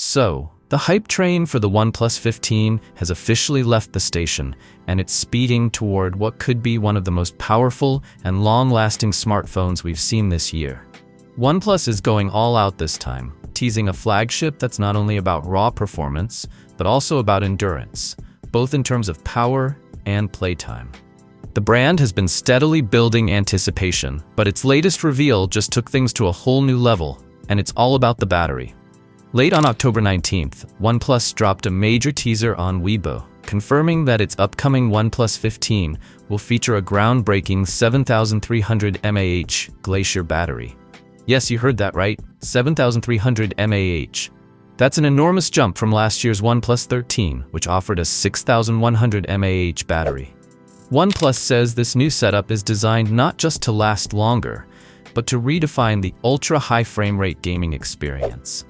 So, the hype train for the OnePlus 15 has officially left the station, and it's speeding toward what could be one of the most powerful and long-lasting smartphones we've seen this year. OnePlus is going all out this time, teasing a flagship that's not only about raw performance, but also about endurance, both in terms of power and playtime. The brand has been steadily building anticipation, but its latest reveal just took things to a whole new level, and it's all about the battery. Late on October 19th, OnePlus dropped a major teaser on Weibo, confirming that its upcoming OnePlus 15 will feature a groundbreaking 7,300 mAh Glacier battery. Yes, you heard that right, 7,300 mAh. That's an enormous jump from last year's OnePlus 13, which offered a 6,100 mAh battery. OnePlus says this new setup is designed not just to last longer, but to redefine the ultra-high frame rate gaming experience.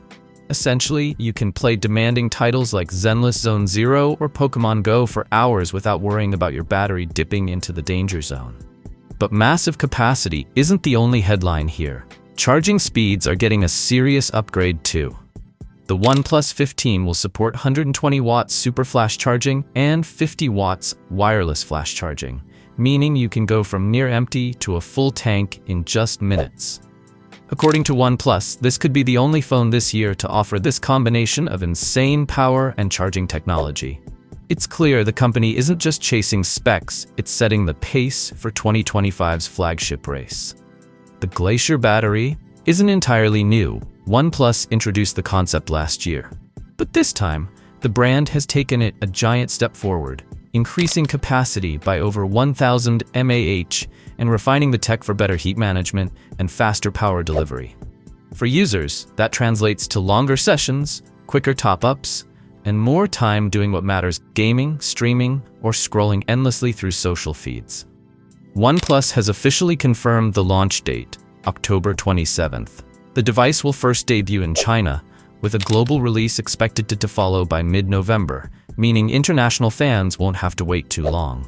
Essentially, you can play demanding titles like Zenless Zone Zero or Pokemon Go for hours without worrying about your battery dipping into the danger zone. But massive capacity isn't the only headline here. Charging speeds are getting a serious upgrade too. The OnePlus 15 will support 120 watts super flash charging and 50 watts wireless flash charging, meaning you can go from near empty to a full tank in just minutes. According to OnePlus, this could be the only phone this year to offer this combination of insane power and charging technology. It's clear the company isn't just chasing specs, it's setting the pace for 2025's flagship race. The Glacier battery isn't entirely new. OnePlus introduced the concept last year. But this time, the brand has taken it a giant step forward, increasing capacity by over 1,000 mAh and refining the tech for better heat management and faster power delivery. For users, that translates to longer sessions, quicker top-ups, and more time doing what matters: gaming, streaming, or scrolling endlessly through social feeds. OnePlus has officially confirmed the launch date, October 27th. The device will first debut in China, with a global release expected to follow by mid-November, meaning international fans won't have to wait too long.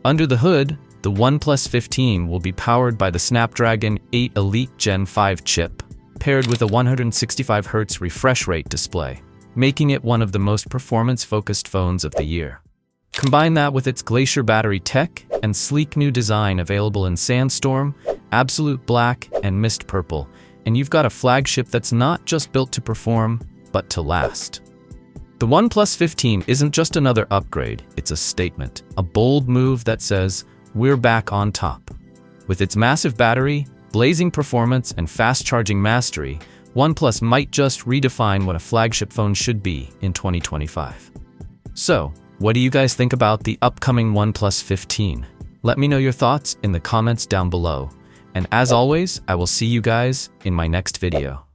Under the hood, the OnePlus 15 will be powered by the Snapdragon 8 Elite Gen 5 chip, paired with a 165Hz refresh rate display, making it one of the most performance-focused phones of the year. Combine that with its Glacier battery tech and sleek new design available in Sandstorm, Absolute Black, and Mist Purple, and you've got a flagship that's not just built to perform, but to last. The OnePlus 15 isn't just another upgrade, it's a statement, a bold move that says, we're back on top. With its massive battery, blazing performance, and fast-charging mastery, OnePlus might just redefine what a flagship phone should be in 2025. So, what do you guys think about the upcoming OnePlus 15? Let me know your thoughts in the comments down below. And as always, I will see you guys in my next video.